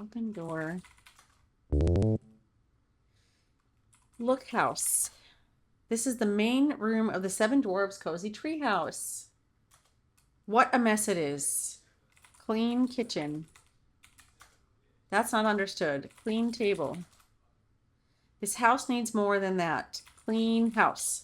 Open door. Look house. This is the main room of the Seven Dwarves Cozy Treehouse. What a mess it is. Clean kitchen. That's not understood. Clean table. This house needs more than that. Clean house.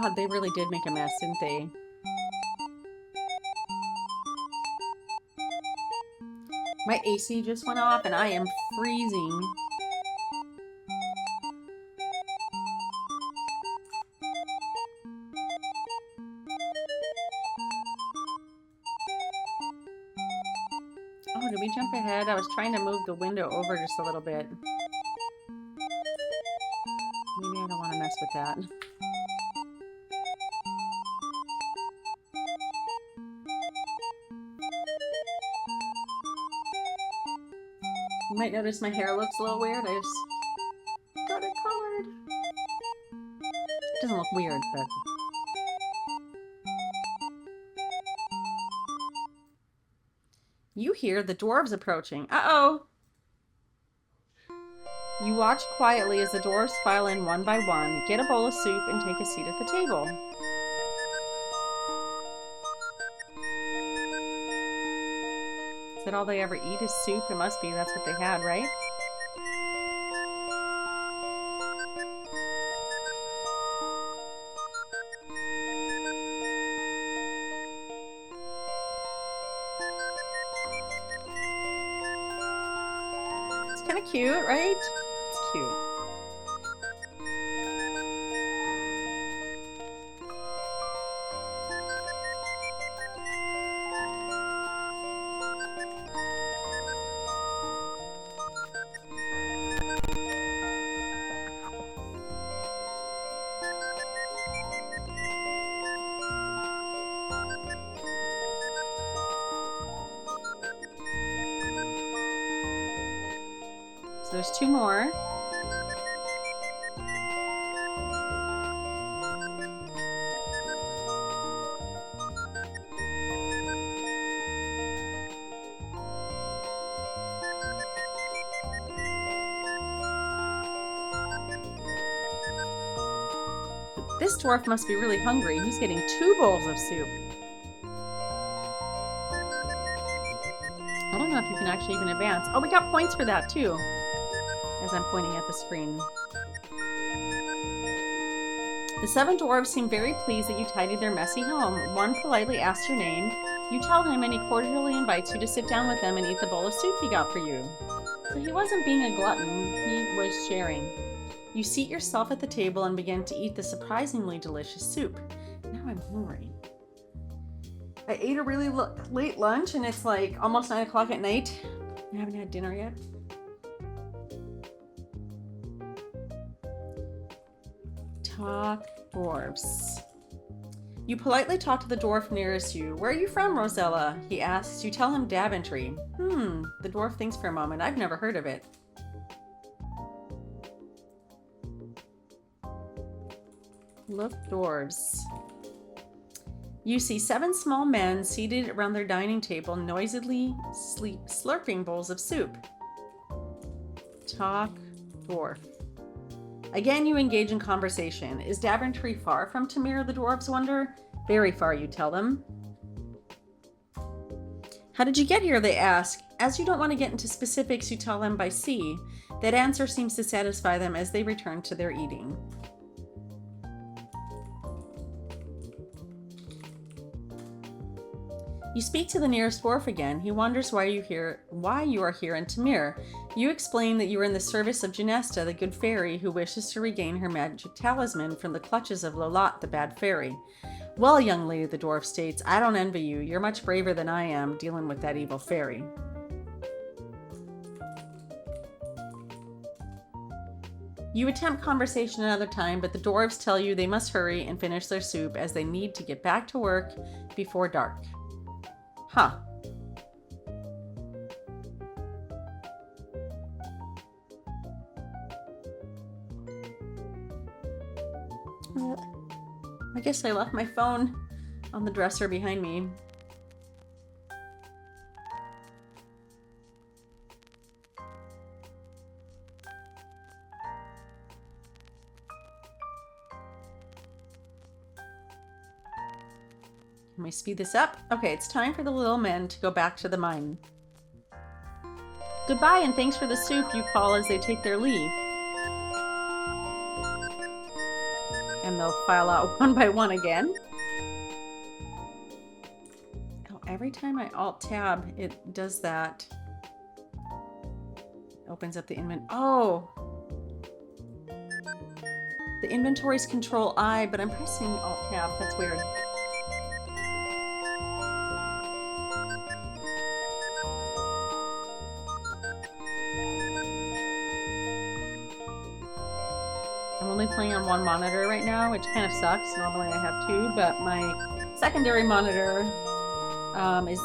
God, they really did make a mess, didn't they? My AC just went off and I am freezing. Oh, did we jump ahead? I was trying to move the window over just a little bit. Maybe I don't want to mess with that. You might notice my hair looks a little weird. I just got it colored. It doesn't look weird, but... You hear the dwarves approaching. Uh-oh! You watch quietly as the dwarves file in one by one, get a bowl of soup, and take a seat at the table. Is that all they ever eat is soup? It must be. That's what they had, right? It's kind of cute, right? It's cute. So there's two more. This dwarf must be really hungry. He's getting 2 bowls of soup. I don't know if you can actually even advance. Oh, we got points for that too, as I'm pointing at the screen. The 7 dwarves seem very pleased that you tidied their messy home. One politely asks your name. You tell him and he cordially invites you to sit down with them and eat the bowl of soup he got for you. So he wasn't being a glutton, he was sharing. You seat yourself at the table and begin to eat the surprisingly delicious soup. Now I'm hungry. I ate a really late lunch and it's like almost 9 o'clock at night. I haven't had dinner yet. Talk dwarves. You politely talk to the dwarf nearest you. Where are you from, Rosella? He asks. You tell him Daventry. The dwarf thinks for a moment. I've never heard of it. Look, dwarves. You see 7 small men seated around their dining table, noisily slurping bowls of soup. Talk dwarf. Again, you engage in conversation. Is Daventry far from Tamir, the dwarves wonder? Very far, you tell them. How did you get here, they ask. As you don't want to get into specifics, you tell them by sea. That answer seems to satisfy them as they return to their eating. You speak to the nearest dwarf again. He wonders why you are here in Tamir. You explain that you are in the service of Genesta, the good fairy, who wishes to regain her magic talisman from the clutches of Lolat, the bad fairy. Well, young lady, the dwarf states, I don't envy you. You're much braver than I am, dealing with that evil fairy. You attempt conversation another time, but the dwarves tell you they must hurry and finish their soup as they need to get back to work before dark. Huh. I guess I left my phone on the dresser behind me. Can we speed this up? Okay, it's time for the little men to go back to the mine. Goodbye and thanks for the soup, you call as they take their leave. And they'll file out one by one again. Oh, every time I Alt-Tab, it does that. Opens up the inventory. Oh! The inventory's Control-I, but I'm pressing Alt-Tab. That's weird. I'm only playing on one monitor right now, which kind of sucks. Normally I have two, but my secondary monitor is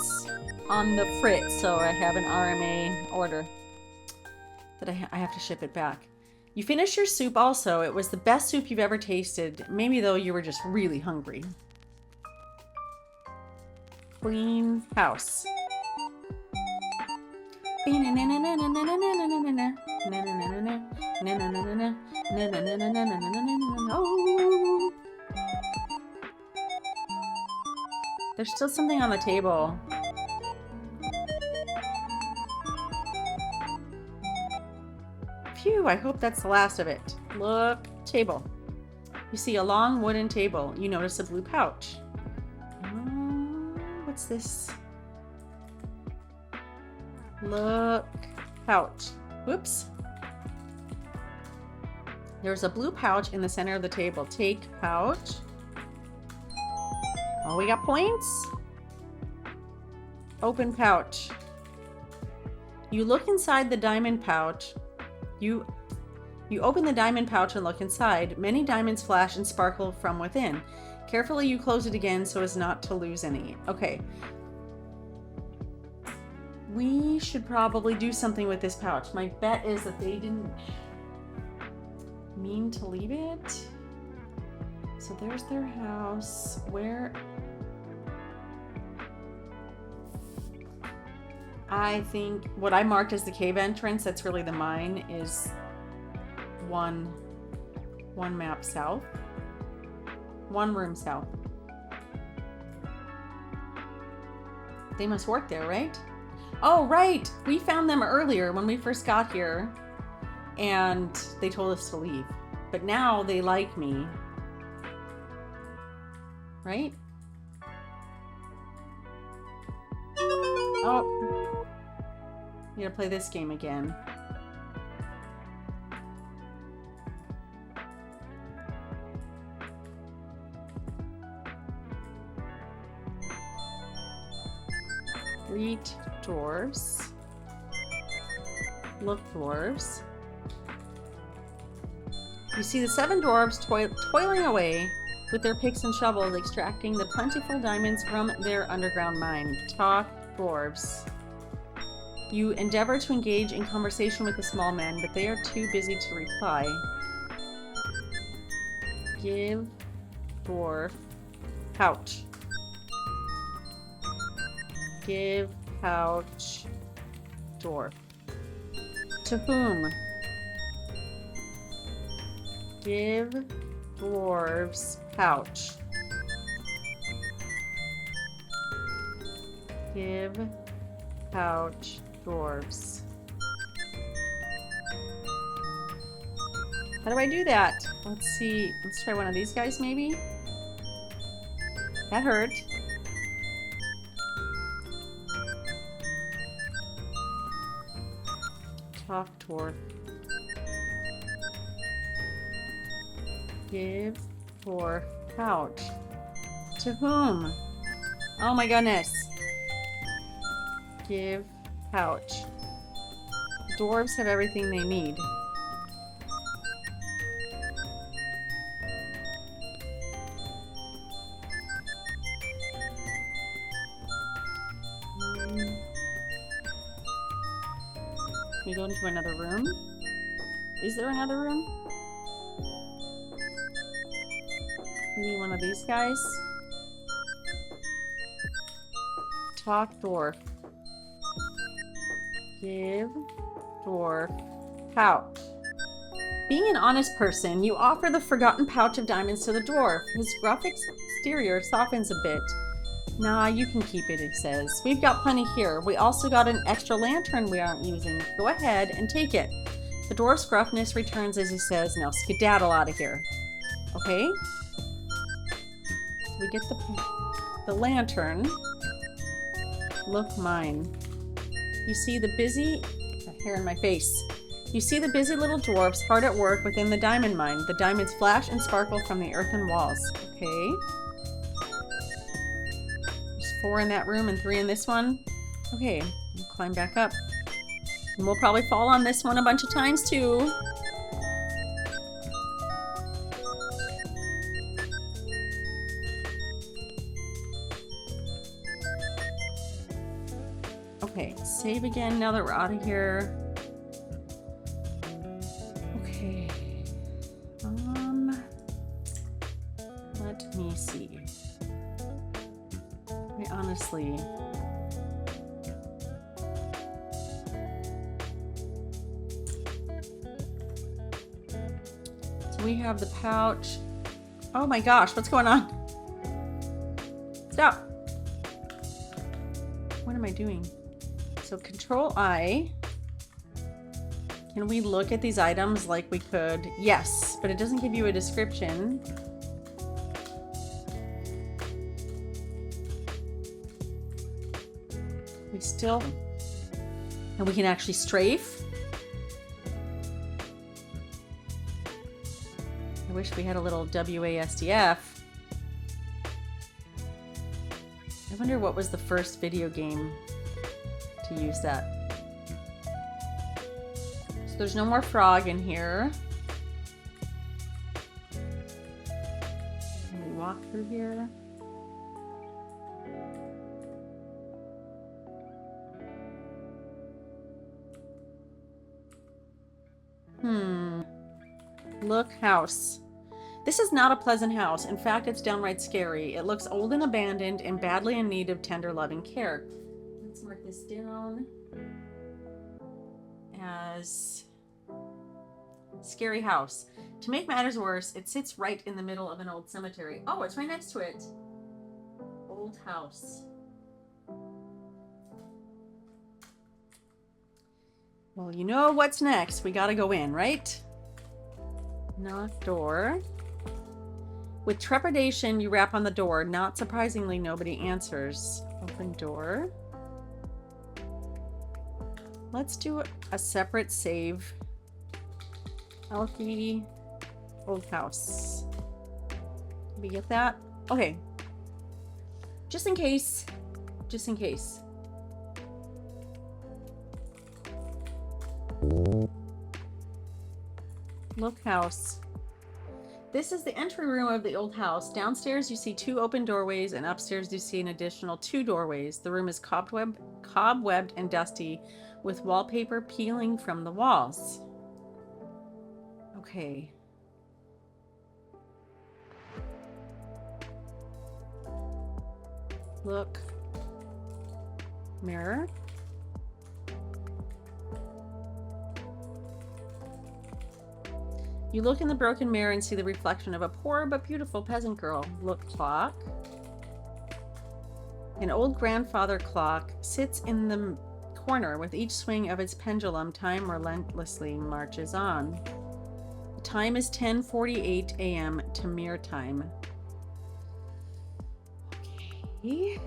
on the fritz, so I have an RMA order that I have to ship it back. You finished your soup also. It was the best soup you've ever tasted. Maybe though you were just really hungry. Clean house. Oh. There's still something on the table. Phew, I hope that's the last of it. Look, table. You see a long wooden table. You notice a blue pouch. What's this? Look, pouch. Whoops. There's a blue pouch in the center of the table. Take pouch. Oh, we got points. Open pouch. You look inside the diamond pouch. You open the diamond pouch and look inside. Many diamonds flash and sparkle from within. Carefully, you close it again so as not to lose any. Okay. We should probably do something with this pouch. My bet is that they didn't mean to leave it. So there's their house. Where? I think what I marked as the cave entrance, that's really the mine, is one map south. One room south. They must work there, right? Oh, right! We found them earlier when we first got here, and they told us to leave. But now they like me. Right? Oh. You gotta play this game again. Greet dwarves. Look dwarves. You see the 7 dwarves toiling away with their picks and shovels, extracting the plentiful diamonds from their underground mine. Talk dwarves. You endeavor to engage in conversation with the small men, but they are too busy to reply. Give dwarf pouch. Give pouch dwarf. To whom? Give dwarves pouch. Give pouch dwarves. How do I do that? Let's see. Let's try one of these guys maybe. That hurt. Talk dwarf. Give dwarf pouch. To whom? Oh my goodness. Give pouch. Dwarves have everything they need. Can we go into another room? Is there another room? Maybe one of these guys. Talk dwarf. Give dwarf pouch. Being an honest person, you offer the forgotten pouch of diamonds to the dwarf. His gruff exterior softens a bit. Nah, you can keep it, he says. We've got plenty here. We also got an extra lantern we aren't using. Go ahead and take it. The dwarf's gruffness returns as he says, now skedaddle out of here. Okay? So we get the lantern. Look mine. You see the busy... hair in my face. You see the busy little dwarfs hard at work within the diamond mine. The diamonds flash and sparkle from the earthen walls. Okay. There's 4 in that room and 3 in this one. Okay, we'll climb back up. And we'll probably fall on this one a bunch of times too. Okay, save again now that we're out of here. Okay. Let me see. I honestly... So we have the pouch. Oh my gosh, what's going on? Stop. What am I doing? So Control I. Can we look at these items like we could? Yes, but it doesn't give you a description. We still... And we can actually strafe. I wish we had a little WASDF. I wonder what was the first video game to use that. So there's no more frog in here. Can we walk through here? Look, house. This is not a pleasant house. In fact, it's downright scary. It looks old and abandoned and badly in need of tender loving care. Let's mark this down as scary house. To make matters worse, it sits right in the middle of an old cemetery. Oh, it's right next to it. Old house. Well, you know what's next. We gotta go in, right? Knock door. With trepidation, you rap on the door. Not surprisingly, nobody answers. Open door. Let's do a separate save. Healthy old house. Did we get that? Okay. Just in case. Just in case. Look house. This is the entry room of the old house. Downstairs you see 2 open doorways, and upstairs you see an additional 2 doorways. The room is cobwebbed and dusty, with wallpaper peeling from the walls. Okay. Look. Mirror. You look in the broken mirror and see the reflection of a poor but beautiful peasant girl. Look, clock. An old grandfather clock sits in the corner. With each swing of its pendulum, time relentlessly marches on. The time is 10:48 a.m. Tamir time. Okay.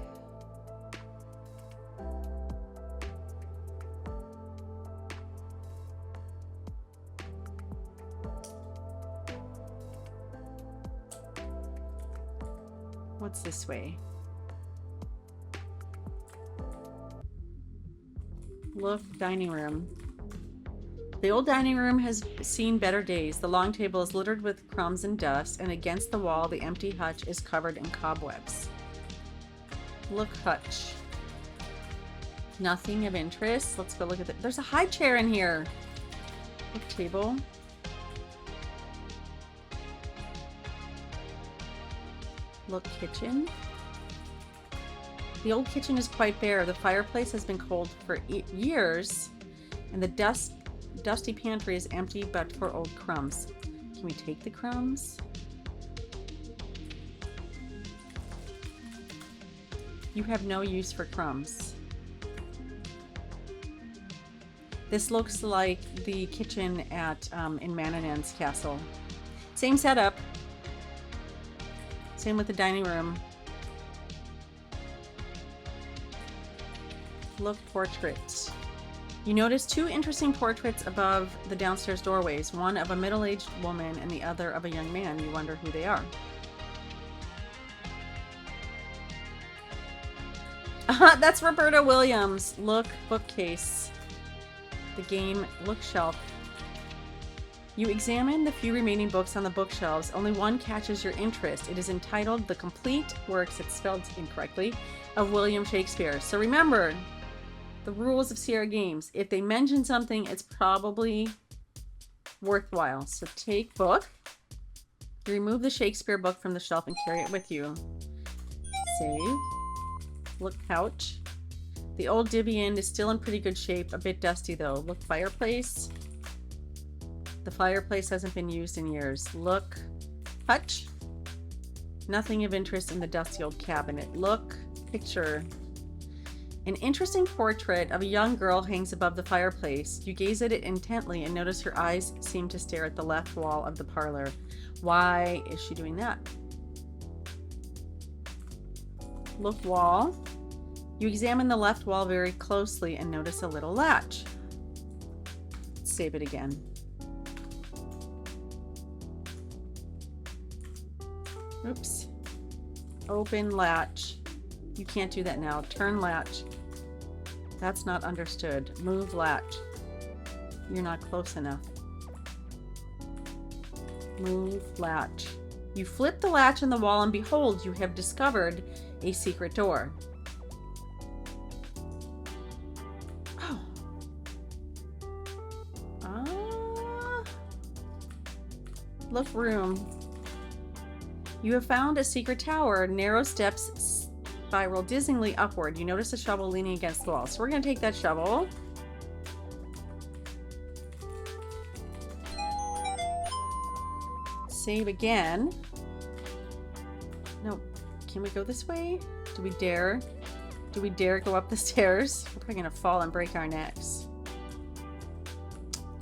What's this way? Look, dining room. The old dining room has seen better days. The long table is littered with crumbs and dust, and against the wall, the empty hutch is covered in cobwebs. Look, hutch. Nothing of interest. Let's go look at it. There's a high chair in here. Look, table. Look, kitchen. The old kitchen is quite bare. The fireplace has been cold for years, and the dusty pantry is empty but for old crumbs. Can we take the crumbs? You have no use for crumbs. This looks like the kitchen at in Mananan's castle. Same setup. Same with the dining room. Look, portraits. You notice two interesting portraits above the downstairs doorways, one of a middle-aged woman and the other of a young man. You wonder who they are. That's Roberta Williams. Look, bookcase. The game, look, shelf. You examine the few remaining books on the bookshelves. Only one catches your interest. It is entitled The Complete Works, it's spelled incorrectly, of William Shakespeare. So remember the rules of Sierra Games. If they mention something, it's probably worthwhile. So take book. You remove the Shakespeare book from the shelf and carry it with you. Save. Look, couch. The old Divian is still in pretty good shape, a bit dusty though. Look, fireplace. The fireplace hasn't been used in years. Look, hutch. Nothing of interest in the dusty old cabinet. Look, picture. An interesting portrait of a young girl hangs above the fireplace. You gaze at it intently and notice her eyes seem to stare at the left wall of the parlor. Why is she doing that? Look, wall. You examine the left wall very closely and notice a little latch. Save it again. Oops. Open latch. You can't do that now. Turn latch. That's not understood. Move latch. You're not close enough. Move latch. You flip the latch on the wall and behold, you have discovered a secret door. Oh. Look, room. You have found a secret tower. Narrow steps spiral dizzyingly upward. You notice a shovel leaning against the wall. So we're going to take that shovel. Save again. No. Can we go this way? Do we dare? Do we dare go up the stairs? We're probably going to fall and break our necks.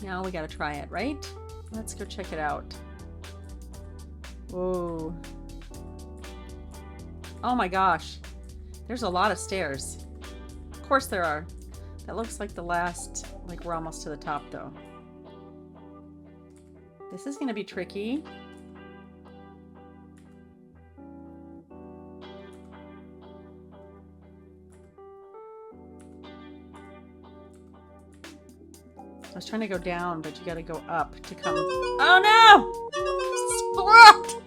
Now we got to try it, right? Let's go check it out. Whoa. Oh my gosh. There's a lot of stairs. Of course there are. That looks like the last, like we're almost to the top though. This is going to be tricky. I was trying to go down, but you got to go up to come. Oh no! Splat!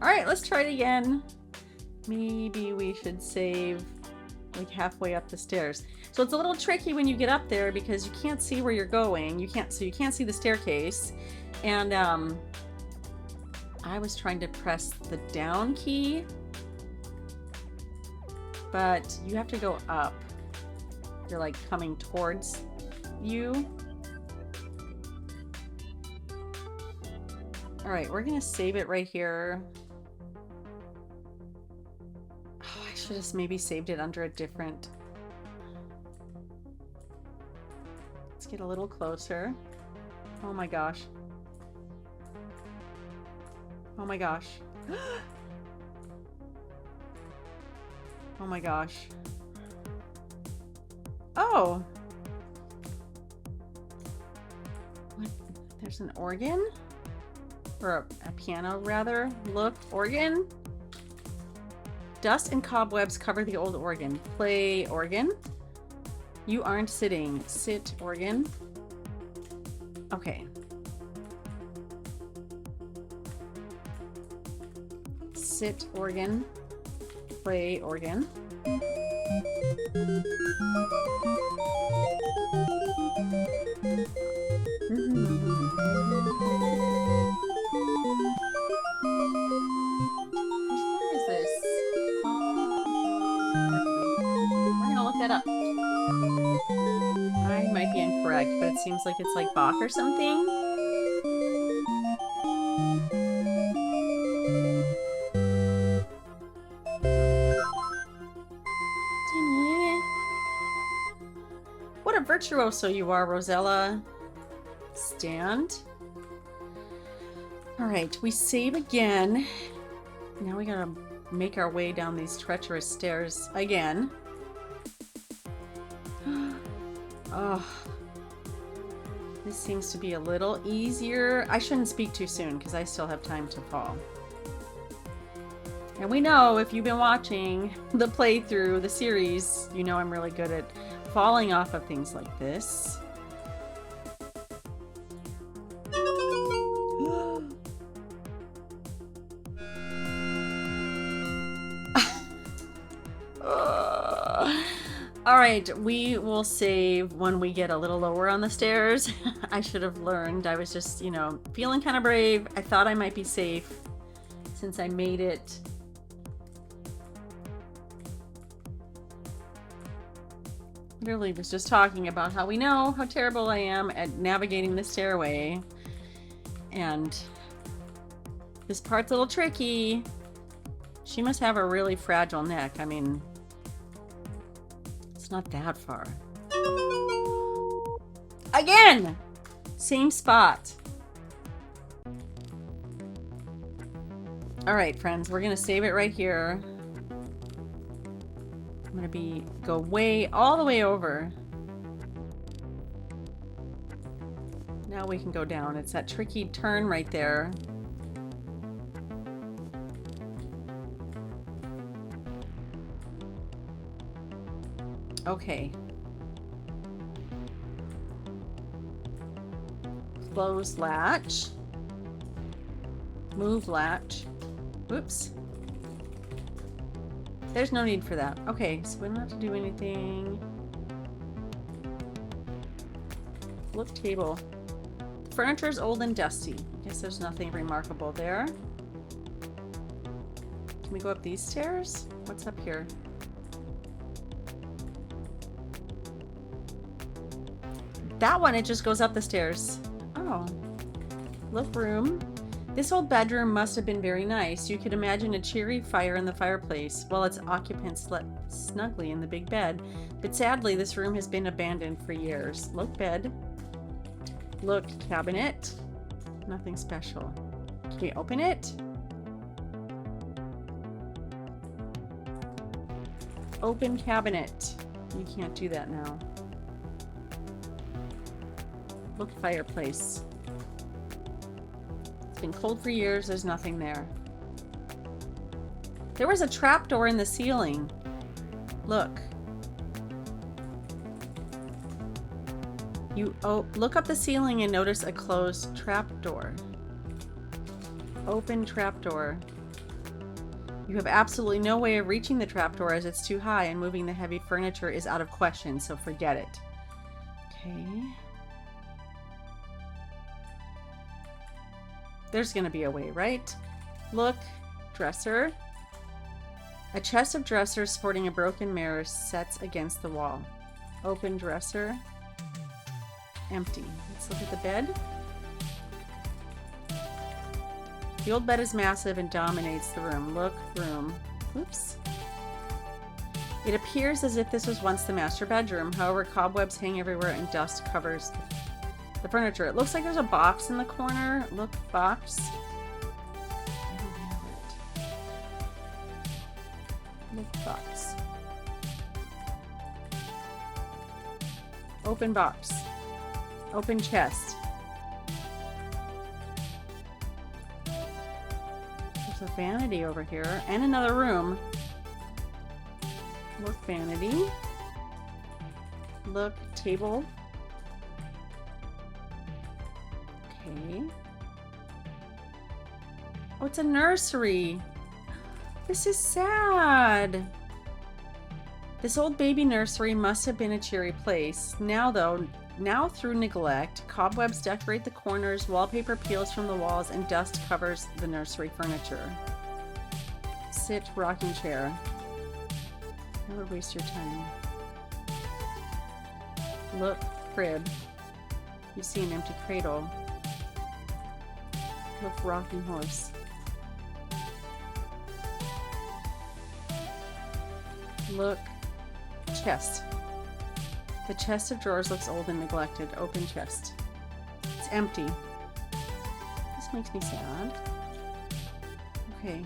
Alright, let's try it again. Maybe we should save like halfway up the stairs. So it's a little tricky when you get up there because you can't see where you're going. You can't see the staircase. And I was trying to press the down key, but you have to go up. You're like coming towards you. All right, we're gonna save it right here. Oh, I should have maybe saved it under a different. Let's get a little closer. Oh my gosh. Oh my gosh. Oh my gosh. Oh! What? There's an organ? Or a piano, rather. Look, organ? Dust and cobwebs cover the old organ. Play organ. You aren't sitting. Sit organ. Okay. Sit organ. Play organ. Where is this? We're gonna look that up. I might be incorrect, but it seems like it's like Bach or something. What a virtuoso you are, Rosella. Stand. Alright, we save again. Now we gotta make our way down these treacherous stairs again. Oh, this seems to be a little easier. I shouldn't speak too soon because I still have time to fall. And we know, if you've been watching the playthrough, the series, you know I'm really good at falling off of things like this. Alright, we will save when we get a little lower on the stairs. I should have learned. I was just, you know, feeling kind of brave. I thought I might be safe since I made it. Literally was just talking about how we know how terrible I am at navigating the stairway. And this part's a little tricky. She must have a really fragile neck. I mean, it's not that far. Again! Same spot. Alright, friends, we're gonna save it right here. I'm gonna go all the way over. Now we can go down. It's that tricky turn right there. Okay. Close latch. Move latch. Oops. There's no need for that. Okay, so we don't have to do anything. Look table. Furniture's old and dusty. I guess there's nothing remarkable there. Can we go up these stairs? What's up here? That one, it just goes up the stairs. Oh. Look, room. This old bedroom must have been very nice. You could imagine a cheery fire in the fireplace while its occupants slept snugly in the big bed. But sadly, this room has been abandoned for years. Look, bed. Look, cabinet. Nothing special. Can we open it? Open cabinet. You can't do that now. Look, fireplace. It's been cold for years. There's nothing there. There was a trapdoor in the ceiling. Look. Look up the ceiling and notice a closed trapdoor. Open trapdoor. You have absolutely no way of reaching the trapdoor as it's too high, and moving the heavy furniture is out of question, so forget it. Okay. There's gonna be a way, right? Look, dresser. A chest of dressers sporting a broken mirror sets against the wall. Open dresser. Empty. Let's look at the bed. The old bed is massive and dominates the room. Look, room. Oops. It appears as if this was once the master bedroom. However, cobwebs hang everywhere and dust covers the furniture. It looks like there's a box in the corner. Look, box. I don't have it. Look, box. Open box. Open chest. There's a vanity over here and another room. Look, vanity. Look, table. Okay. Oh, it's a nursery. This is sad. This old baby nursery must have been a cheery place. Now, though, Now through neglect, cobwebs decorate the corners, wallpaper peels from the walls, and dust covers the nursery furniture. Sit, rocking chair. Never waste your time. Look, crib. You see an empty cradle. Look, rocking horse. Look, chest. The chest of drawers looks old and neglected. Open chest. It's empty. This makes me sad. Okay.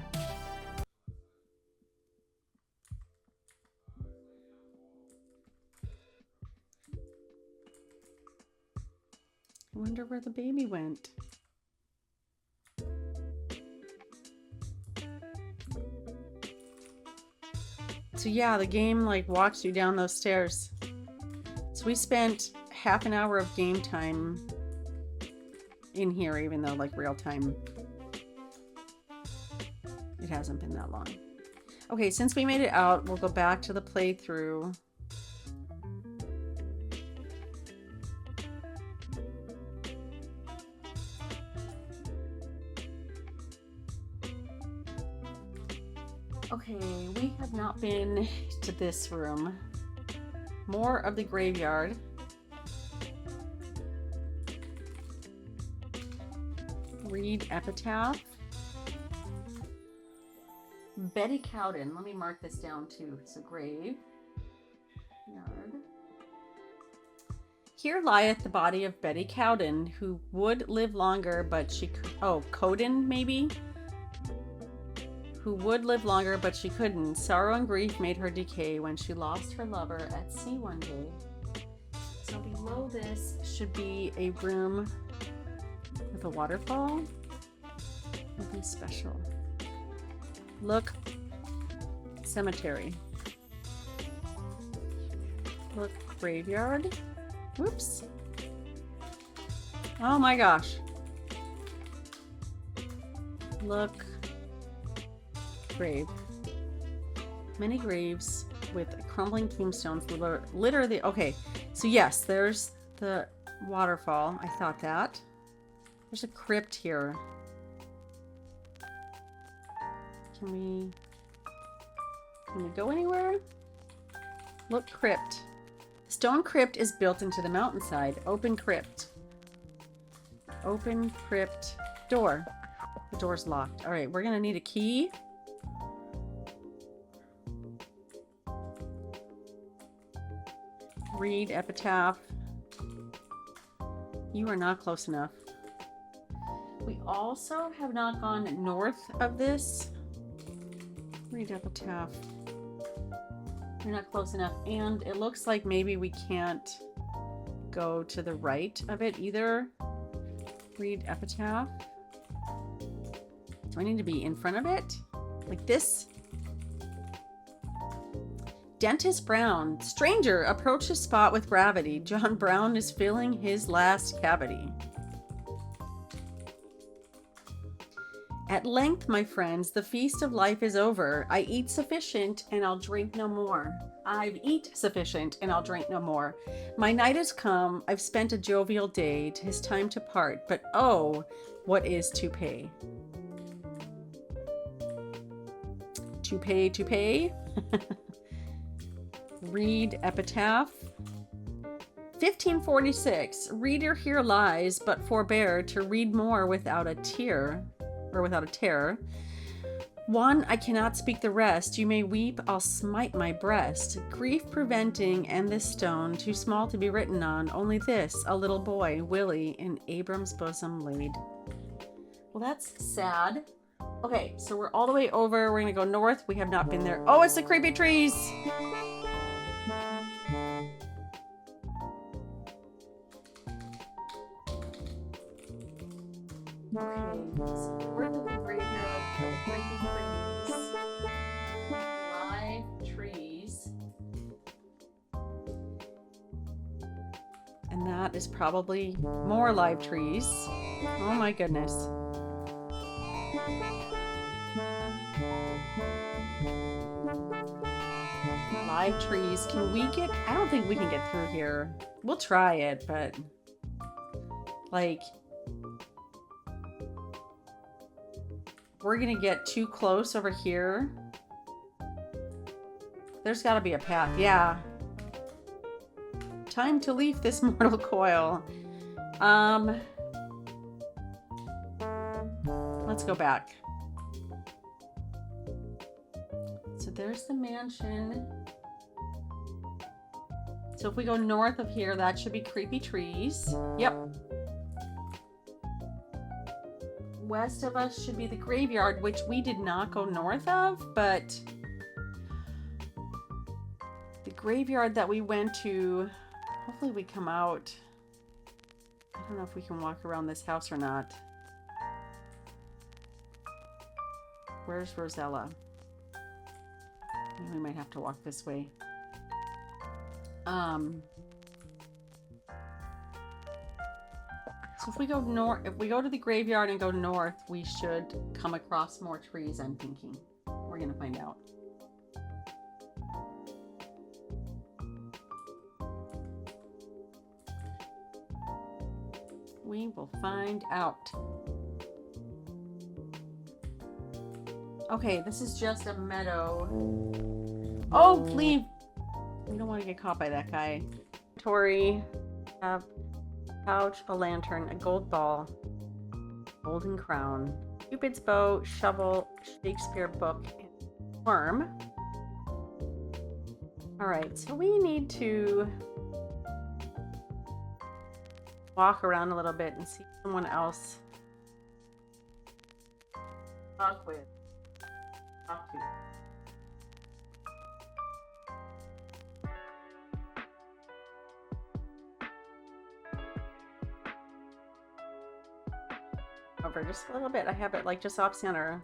I wonder where the baby went. So yeah, the game like walks you down those stairs. So we spent half an hour of game time in here, even though like real time, it hasn't been that long. Okay, since we made it out, we'll go back to the playthrough. Okay, we have not been to this room. More of the graveyard. Read epitaph. Betty Cowden. Let me mark this down too. So grave. Yard. Here lieth the body of Betty Cowden, who would live longer, but she... Oh, Cowden, maybe? Who would live longer, but she couldn't. Sorrow and grief made her decay when she lost her lover at sea one day. So below this should be a room with a waterfall. Nothing special. Look, cemetery. Look, graveyard. Whoops. Oh my gosh. Look, grave. Many graves with crumbling tombstones litter the... Okay, so yes, there's the waterfall. I thought that. There's a crypt here. Can we go anywhere? Look, crypt. Stone crypt is built into the mountainside. Open crypt. Open crypt. Door. The door's locked. All right, we're gonna need a key. Read epitaph. You are not close enough. We also have not gone north of this. Read epitaph. You're not close enough. And it looks like maybe we can't go to the right of it either. Read epitaph. Do I need to be in front of it? Like this? Dentist Brown. Stranger, approach the spot with gravity. John Brown is filling his last cavity. At length, my friends, the feast of life is over. I eat sufficient and I'll drink no more. I've eat sufficient and I'll drink no more. My night has come. I've spent a jovial day. 'Tis time to part. But oh, what is to pay? To pay, to pay. Read epitaph. 1546. Reader here lies, but forbear to read more without a tear, or without a terror. One, I cannot speak the rest. You may weep, I'll smite my breast. Grief preventing, and this stone, too small to be written on. Only this, a little boy, Willie, in Abram's bosom laid. Well, that's sad. Okay, so we're all the way over. We're gonna go north. We have not been there. Oh, it's the creepy trees! Okay, so we're the graveyard of creepy trees. Live trees. And that is probably more live trees. Oh my goodness. 5 trees. Can we get... I don't think we can get through here. We'll try it, but... like... we're gonna get too close over here. There's gotta be a path. Yeah. Time to leave this mortal coil. Let's go back. So there's the mansion. So if we go north of here, that should be creepy trees. Yep. West of us should be the graveyard, which we did not go north of, but the graveyard that we went to, hopefully we come out. I don't know if we can walk around this house or not. Where's Rosella? We might have to walk this way. So if we go north, if we go to the graveyard and go north, we should come across more trees, I'm thinking. We're gonna find out. We will find out. Okay, this is just a meadow. Oh, leave! We don't want to get caught by that guy. Tori, have pouch, a lantern, a gold ball, golden crown, Cupid's bow, shovel, Shakespeare book, and worm. Alright, so we need to walk around a little bit and see someone else talk with. Talk to. Over just a little bit. I have it like just off center.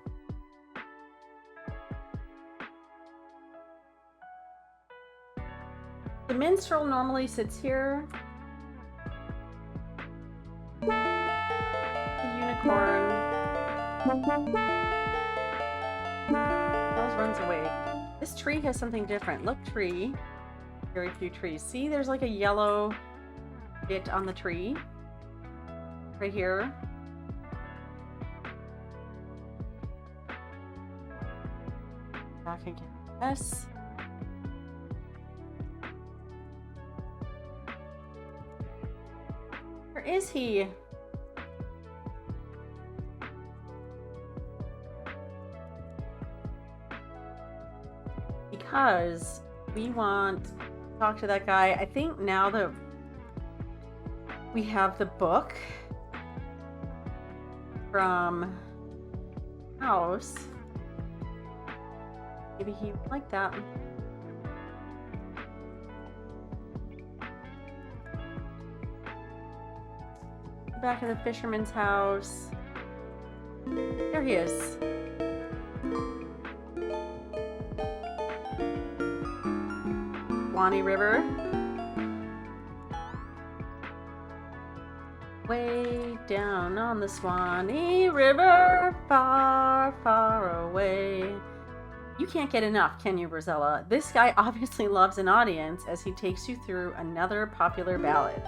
The minstrel normally sits here. The unicorn always runs away. This tree has something different. Look, tree. Very few trees. See, there's like a yellow bit on the tree. Right here. Back again. Yes. Where is he? Because we want to talk to that guy. I think now that we have the book from house, maybe he would like that. Back at the fisherman's house. There he is. Swanee River. Way down on the Swanee River, far, far away. You can't get enough, can you, Rosella? This guy obviously loves an audience as he takes you through another popular ballad.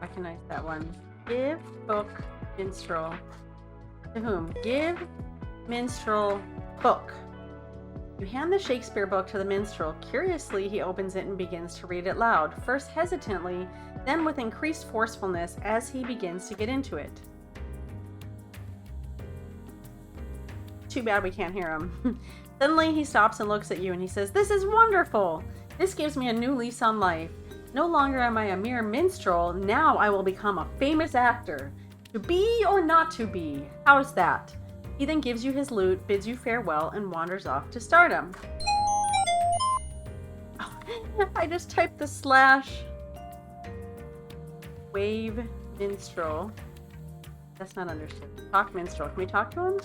Recognize that one. Give book minstrel. To whom? Give minstrel book. You hand the Shakespeare book to the minstrel. Curiously, he opens it and begins to read it loud, first hesitantly, then with increased forcefulness as he begins to get into it. Too bad we can't hear him. Suddenly, he stops and looks at you and he says, "This is wonderful! This gives me a new lease on life. No longer am I a mere minstrel, now I will become a famous actor. To be or not to be, how's that?" He then gives you his lute, bids you farewell, and wanders off to stardom. Oh, I just typed the slash. Wave minstrel. That's not understood. Talk minstrel. Can we talk to him?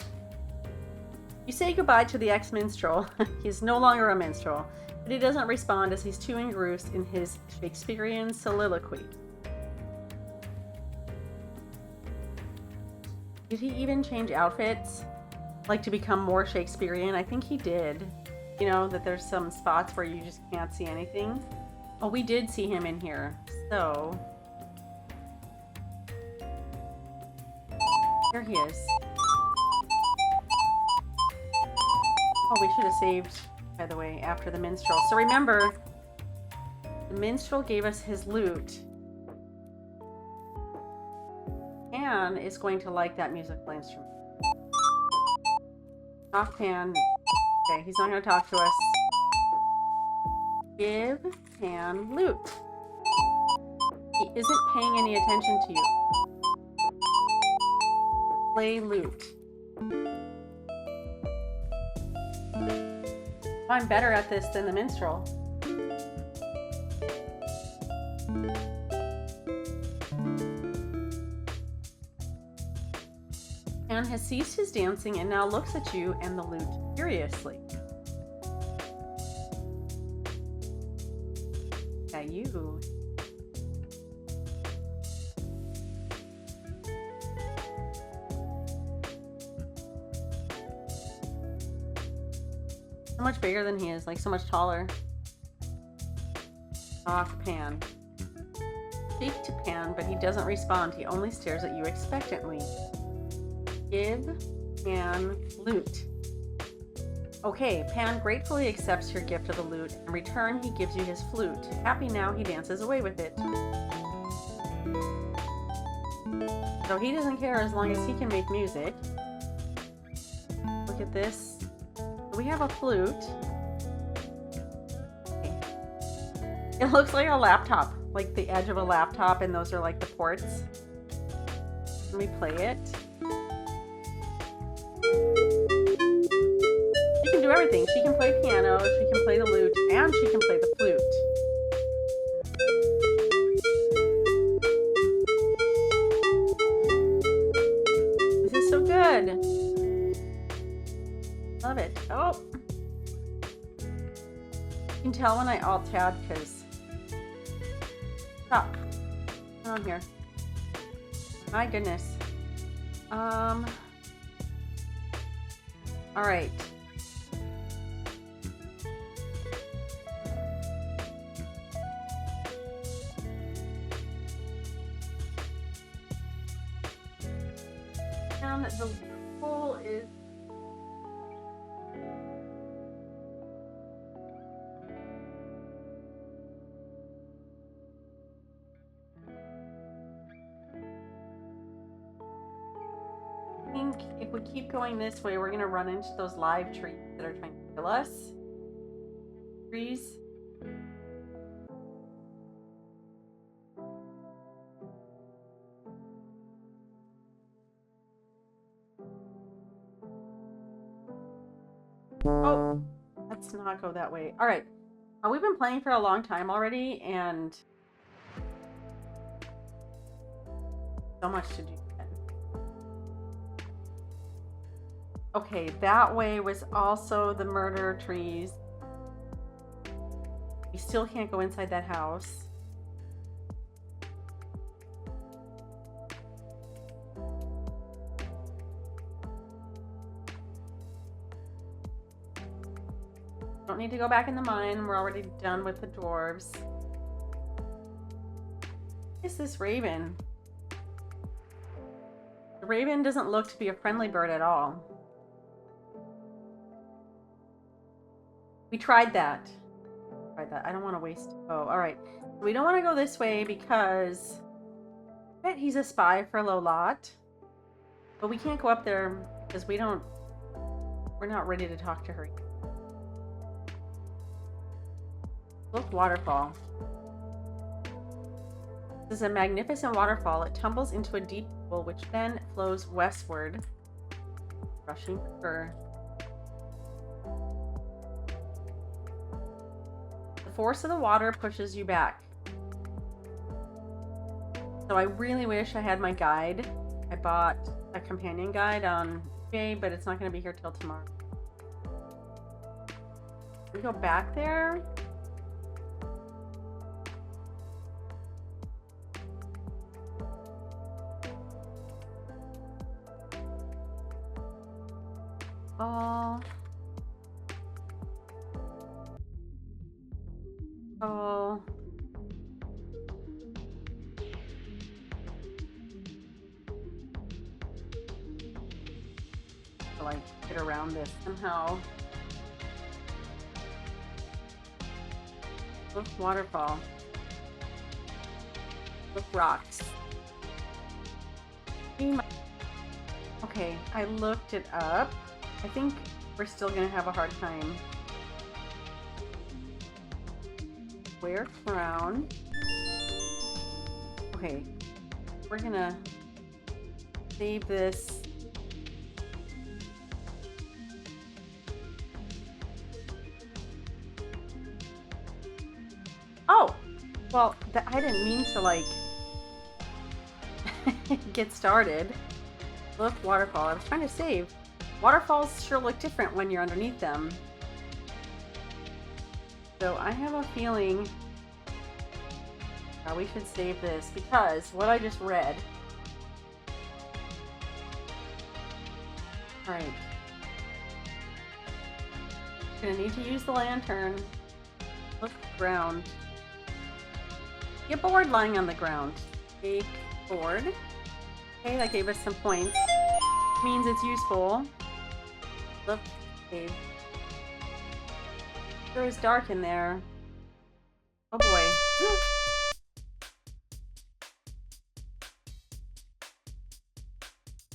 You say goodbye to the ex-minstrel. He's no longer a minstrel, but he doesn't respond as he's too engrossed in his Shakespearean soliloquy. Did he even change outfits? Like to become more Shakespearean? I think he did. You know, that there's some spots where you just can't see anything. Oh, we did see him in here. So, there he is. Oh, we should have saved, by the way, after the minstrel. So remember, the minstrel gave us his lute. Pan is going to like that musical instrument. Off Pan. Okay, he's not going to talk to us. Give Pan lute. He isn't paying any attention to you. Play lute. I'm better at this than the minstrel. Pan has ceased his dancing and now looks at you and the lute curiously. Yeah, you. So much bigger than he is, like so much taller. Off Pan. Speak to Pan, but he doesn't respond. He only stares at you expectantly. Give Pan lute. Okay, Pan gratefully accepts your gift of the lute. In return, he gives you his flute. Happy now, he dances away with it. So he doesn't care as long as he can make music. Look at this. We have a flute. Okay. It looks like a laptop, like the edge of a laptop, and those are like the ports. Can we play it? She can do everything. She can play piano, she can play the lute, and she can play the flute. This is so good. Love it. Oh! You can tell when I alt-tab because... Stop. Come on here. My goodness. Alright. And the goal is if we keep going this way, we're going to run into those live trees that are trying to kill us. Trees. Oh, let's not go that way. All right. We've been playing for a long time already, and so much to do. Okay, that way was also the murder trees. We still can't go inside that house. Don't need to go back in the mine. We're already done with the dwarves. What is this raven? The raven doesn't look to be a friendly bird at all. We tried that. I don't want to waste. Oh, all right. We don't want to go this way because I bet he's a spy for Lolat. But we can't go up there because we're not ready to talk to her. Look, waterfall. This is a magnificent waterfall. It tumbles into a deep pool, which then flows westward, rushing for her. The force of the water pushes you back. So I really wish I had my guide. I bought a companion guide on eBay, but it's not going to be here till tomorrow. We go back there? Oh. Oh. To like get around this somehow. Look, waterfall. Look, rocks. Okay, I looked it up. I think we're still gonna have a hard time. Wear crown. Okay, we're gonna save this. Oh, well, I didn't mean to like get started. Look, waterfall. I was trying to save. Waterfalls sure look different when you're underneath them. So I have a feeling we should save this because what I just read. Alright. Gonna need to use the lantern. Look, ground. Get board lying on the ground. Take board. Okay, that gave us some points. Means it's useful. Look, okay. Sure is dark in there. Oh boy.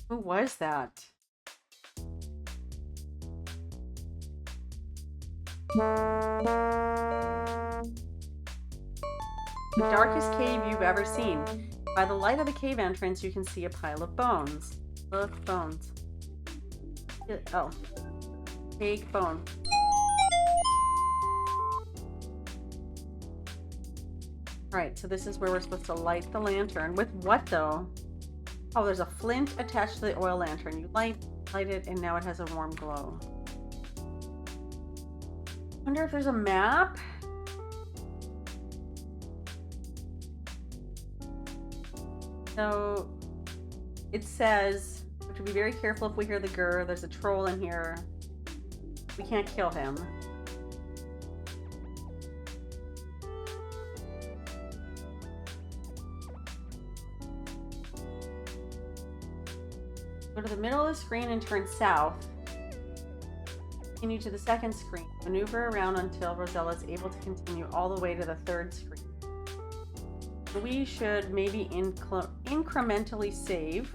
Who was that? The darkest cave you've ever seen. By the light of the cave entrance, you can see a pile of bones. Look, bones. Oh. Take bone. Alright, so this is where we're supposed to light the lantern. With what, though? Oh, there's a flint attached to the oil lantern. You light it, and now it has a warm glow. Wonder if there's a map? So, it says, we have to be very careful if we hear the grr. There's a troll in here. We can't kill him. Go to the middle of the screen and turn south. Continue to the second screen. Maneuver around until Rosella is able to continue all the way to the third screen. We should maybe incrementally save.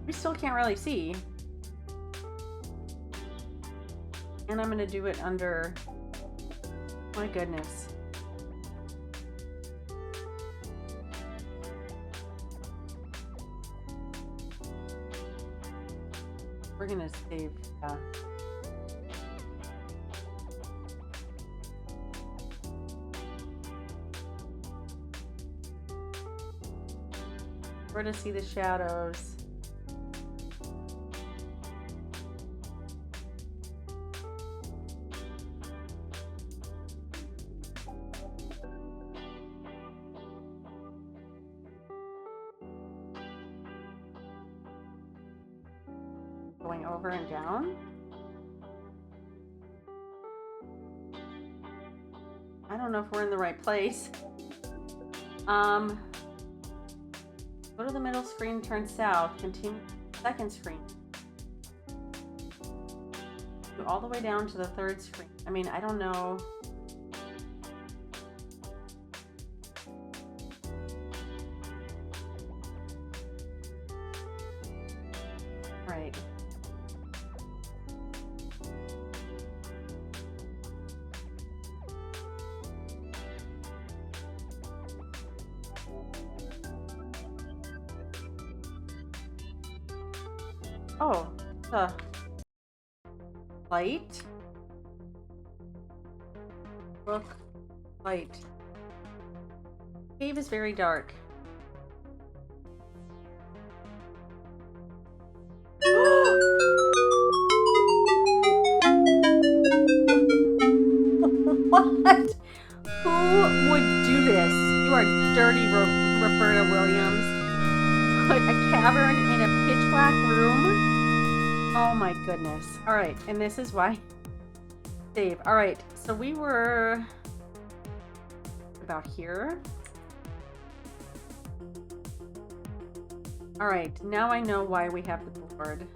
We still can't really see. And I'm going to do it under... My goodness. We're going to save... Where to see the shadows. Going over and down. I don't know if we're in the right place. Go to the middle screen, turn south, continue to the second screen. Go all the way down to the third screen. I mean, I don't know. Right. Oh, the light. Look, light. Cave is very dark. What? Who would do this? You are dirty, Roberta Williams. Put a cavern in a pitch black room? Oh my goodness. Alright, and this is why. Save. Alright, so we were about here. Alright, now I know why we have the board.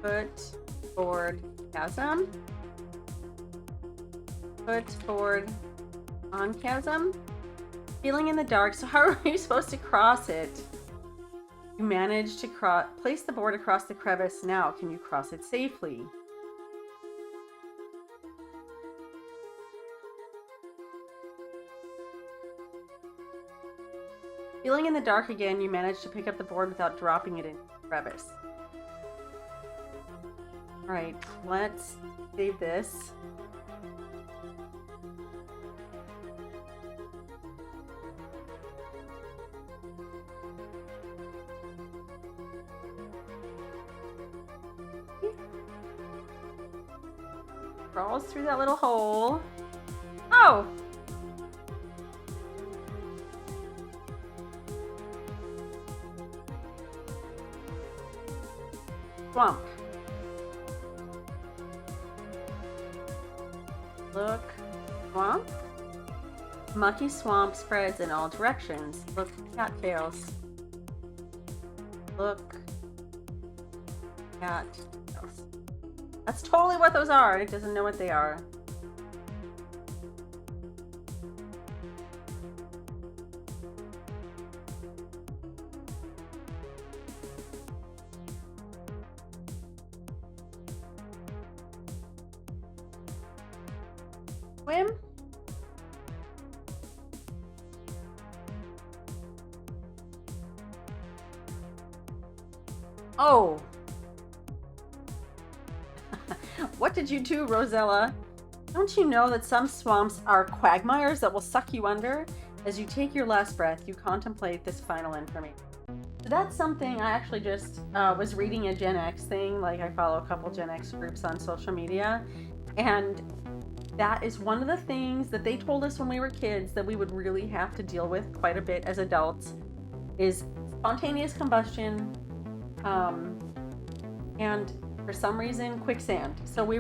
Put board chasm. Put board on chasm. Feeling in the dark. So how are you supposed to cross it? You managed to place the board across the crevice. Now, can you cross it safely? Feeling in the dark again, you managed to pick up the board without dropping it in the crevice. Alright, let's save this. Crawls through that little hole. Oh! Swamp. Look. Swamp. Mucky swamp spreads in all directions. Look, cattails. Look. Cattails. That's totally what those are. It doesn't know what they are. Swim? Oh. What did you do, Rosella? Don't you know that some swamps are quagmires that will suck you under? As you take your last breath, you contemplate this final information. So that's something I actually just was reading a Gen X thing. Like, I follow a couple Gen X groups on social media. And that is one of the things that they told us when we were kids that we would really have to deal with quite a bit as adults is spontaneous combustion and for some reason quicksand. So it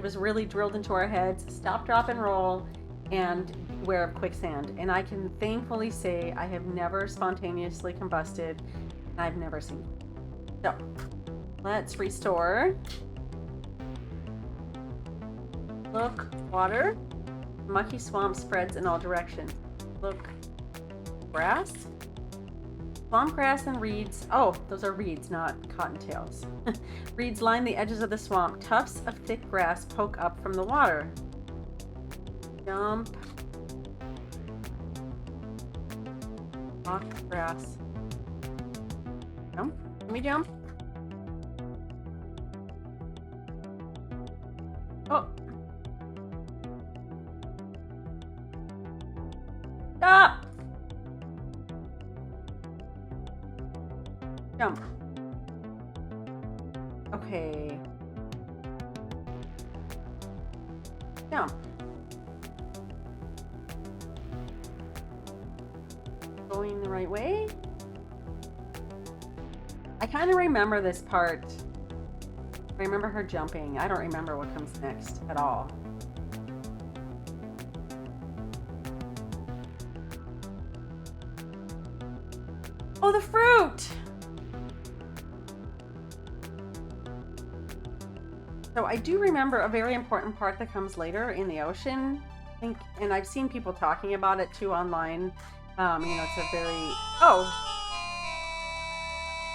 was really drilled into our heads, stop, drop, and roll, and beware of quicksand. And I can thankfully say I have never spontaneously combusted, and I've never seen it. So let's restore. Look, water. Mucky swamp spreads in all directions. Look, grass. Swamp grass and reeds. Oh, those are reeds, not cottontails. Reeds line the edges of the swamp. Tufts of thick grass poke up from the water. Jump. Rock, grass. Jump. Let me jump. Oh. Stop! Jump. Okay. Jump. Going the right way? I kind of remember this part. I remember her jumping. I don't remember what comes next at all. Oh, the fruit! So I do remember a very important part that comes later in the ocean. I think, and I've seen people talking about it too online. It's a very,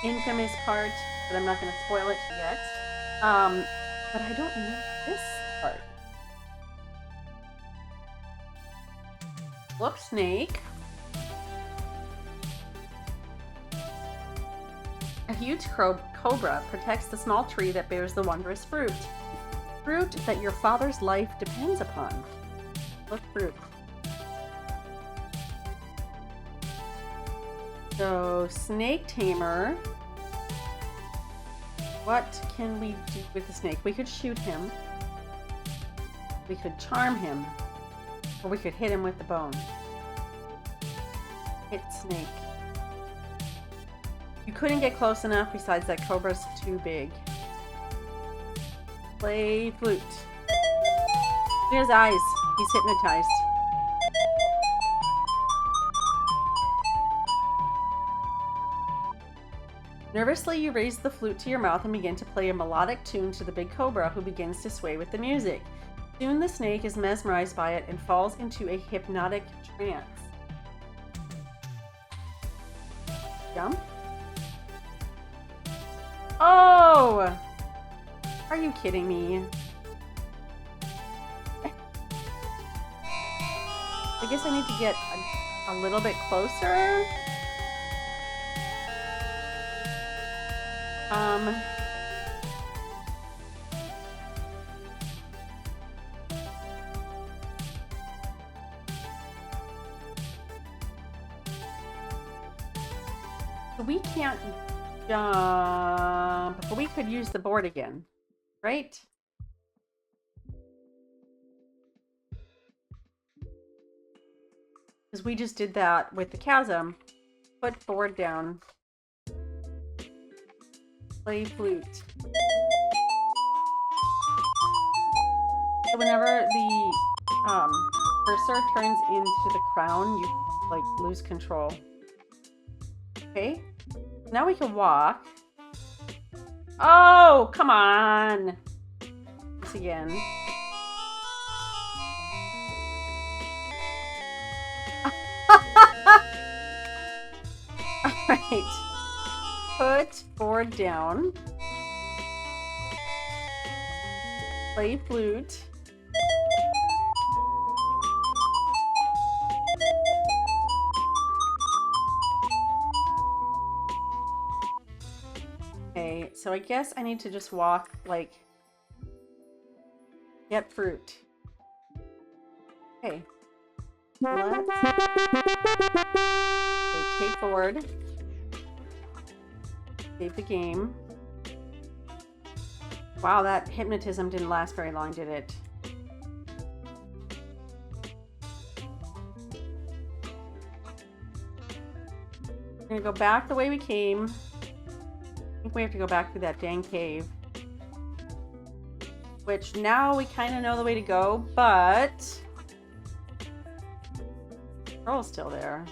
infamous part, but I'm not going to spoil it yet. But I don't remember this part. Look, snake. A huge cobra protects the small tree that bears the wondrous fruit. Fruit that your father's life depends upon. Look, fruit. So, snake tamer. What can we do with the snake? We could shoot him. We could charm him. Or we could hit him with the bone. Hit snake. You couldn't get close enough, besides that cobra's too big. Play flute. Look at his eyes. He's hypnotized. Nervously, you raise the flute to your mouth and begin to play a melodic tune to the big cobra, who begins to sway with the music. Soon the snake is mesmerized by it and falls into a hypnotic trance. Jump. Oh! Are you kidding me? I guess I need to get a little bit closer. We can't jump, but we could use the board again, right? Because we just did that with the chasm. Put board down. Play flute. So whenever the cursor turns into the crown, you like lose control. Okay. Now we can walk. Oh, come on. This again. Alright. Put board down. Play flute. Okay, so I guess I need to just walk, like, get fruit. Okay. Okay, take forward. Save the game. Wow, that hypnotism didn't last very long, did it? We're gonna go back the way we came. I think we have to go back through that dang cave. Which now we kind of know the way to go, but Pearl's still there.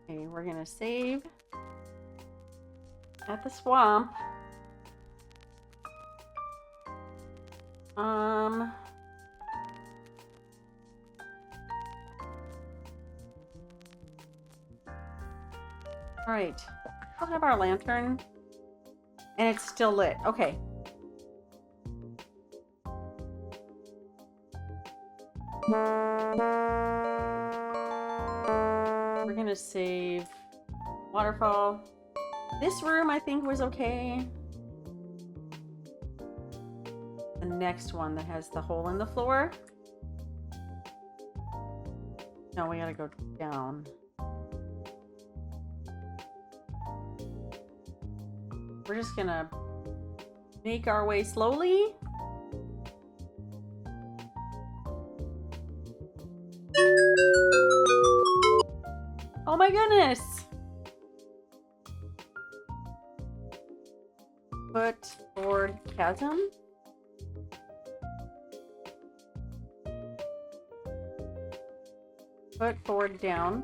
Okay, we're gonna save at the swamp. All right, we'll have our lantern, and it's still lit. Okay. We're gonna save waterfall. This room, I think, was okay. The next one that has the hole in the floor. No, we gotta go down. We're just gonna make our way slowly. Oh my goodness! Put board chasm. Put board down.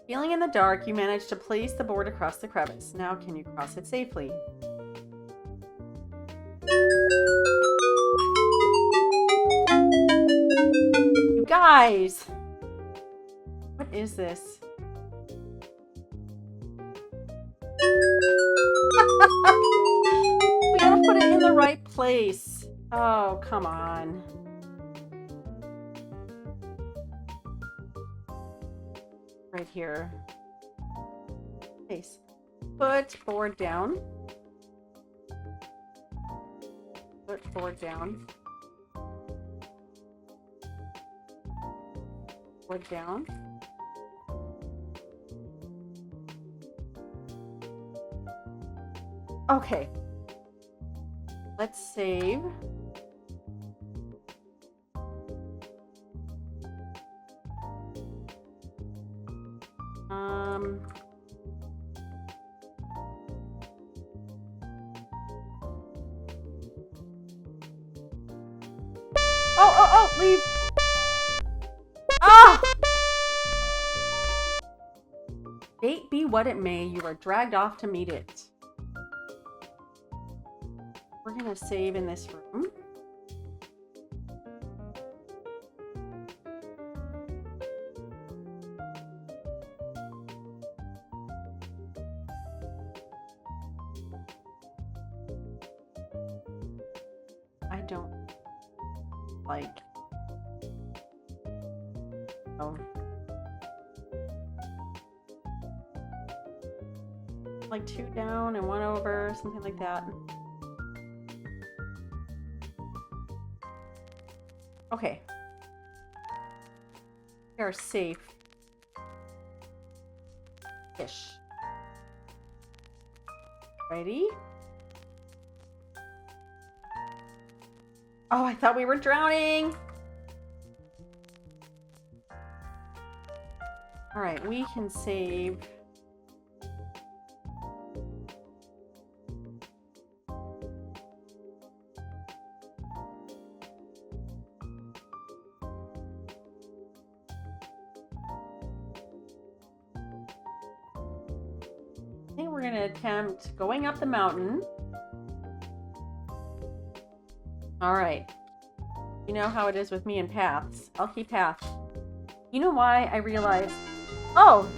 Feeling in the dark, you manage to place the board across the crevice. Now can you cross it safely? You guys! What is this? We gotta put it in the right place. Oh, come on. Right here. Place. Put board down. Put board down. Wood down. Okay. Let's save. Oh, leave. Ah! Fate be what it may, you are dragged off to meet it. We're gonna save in this room. I don't like. Oh. Like 2 down and 1 over, something like that. Okay. We are safe. Ish. Ready? Oh, I thought we were drowning. All right, we can save. I think we're going to attempt going up the mountain. All right. You know how it is with me and paths. I'll keep path. You know why I realized... Oh!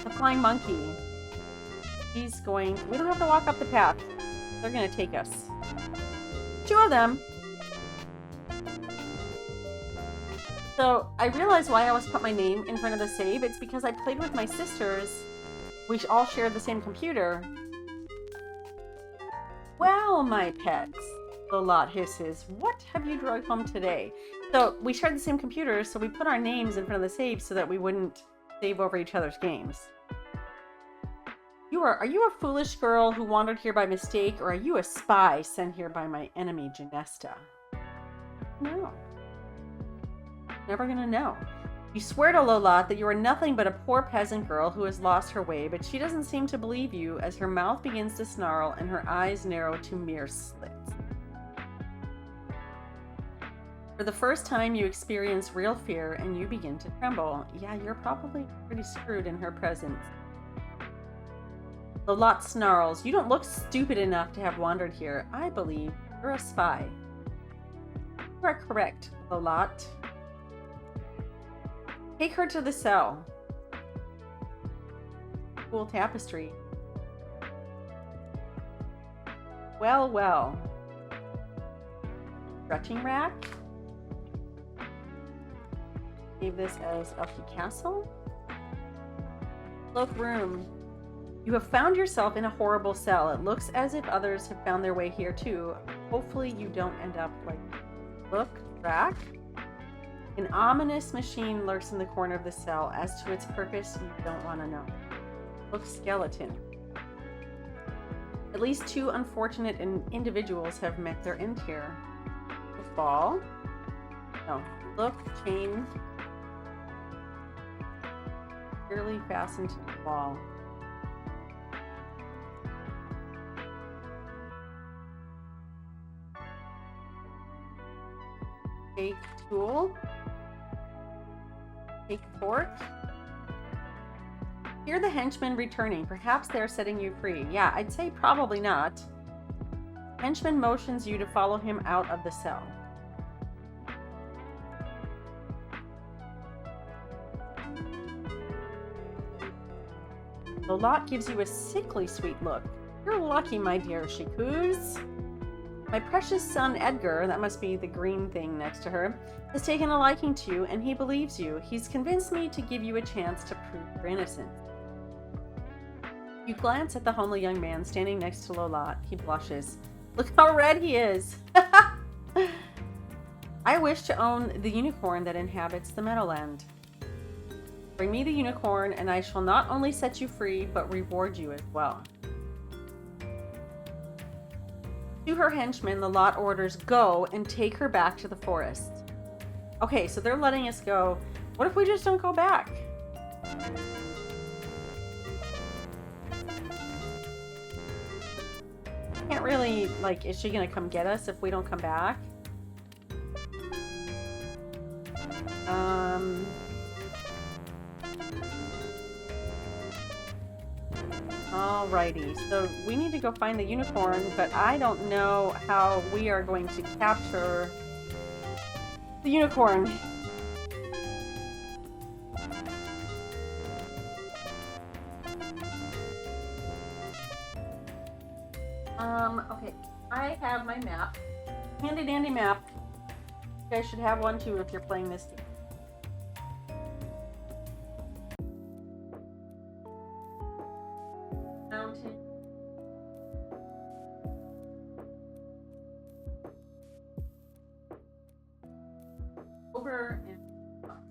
The flying monkey. He's going... We don't have to walk up the path. They're going to take us. 2 of them. So, I realized why I always put my name in front of the save. It's because I played with my sisters. We all shared the same computer. Well, my pets, the lot hisses, what have you drugged home today? So we shared the same computer, so we put our names in front of the save so that we wouldn't save over each other's games. Are you a foolish girl who wandered here by mistake, or are you a spy sent here by my enemy, Genesta? No. Never gonna know. You swear to Lolat that you are nothing but a poor peasant girl who has lost her way, but she doesn't seem to believe you as her mouth begins to snarl and her eyes narrow to mere slits. For the first time, you experience real fear and you begin to tremble. Yeah, you're probably pretty screwed in her presence. Lolat snarls, you don't look stupid enough to have wandered here. I believe you're a spy. You are correct, Lolat. Take her to the cell. Cool tapestry. Well, well. Stretching rack. Save this as Elfie Castle. Cloak room. You have found yourself in a horrible cell. It looks as if others have found their way here too. Hopefully you don't end up like... Look, rack. An ominous machine lurks in the corner of the cell. As to its purpose, you don't want to know. Look, skeleton. At least 2 unfortunate individuals have met their end here. Look, ball. No. Look, chain. Securely fastened to the wall. Take tool. Take fork. Hear the henchmen returning. Perhaps they are setting you free. Yeah, I'd say probably not. Henchman motions you to follow him out of the cell. Lolat gives you a sickly sweet look. You're lucky, my dear, she coos. My precious son Edgar, that must be the green thing next to her, has taken a liking to you, and he believes you. He's convinced me to give you a chance to prove your innocence. You glance at the homely young man standing next to Lolat. He blushes. Look how red he is! I wish to own the unicorn that inhabits the Meadowland. Bring me the unicorn, and I shall not only set you free, but reward you as well. To her henchmen, the lot orders, go and take her back to the forest. Okay, so they're letting us go. What if we just don't go back? Can't really, like, is she gonna come get us if we don't come back? Alrighty, so we need to go find the unicorn, but I don't know how we are going to capture the unicorn. Okay, I have my map. Handy dandy map. You guys should have one too if you're playing this game. Mountain. Over and up.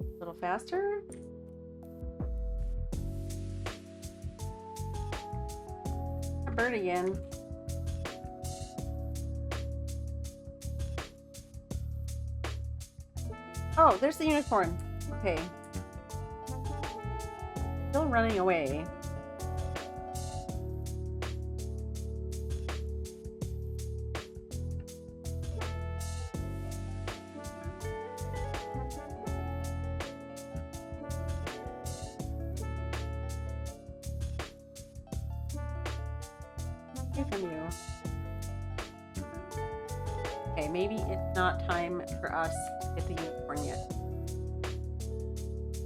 A little faster. A bird again. Oh, there's the unicorn. Okay. Still running away. From you. Okay, maybe it's not time for us to get the unicorn yet.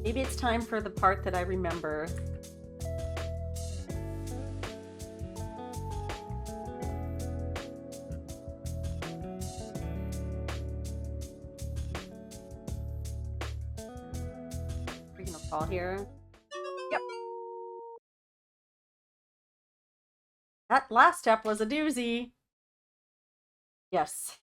Maybe it's time for the part that I remember. We're gonna fall here. Yep. That last step was a doozy. Yes.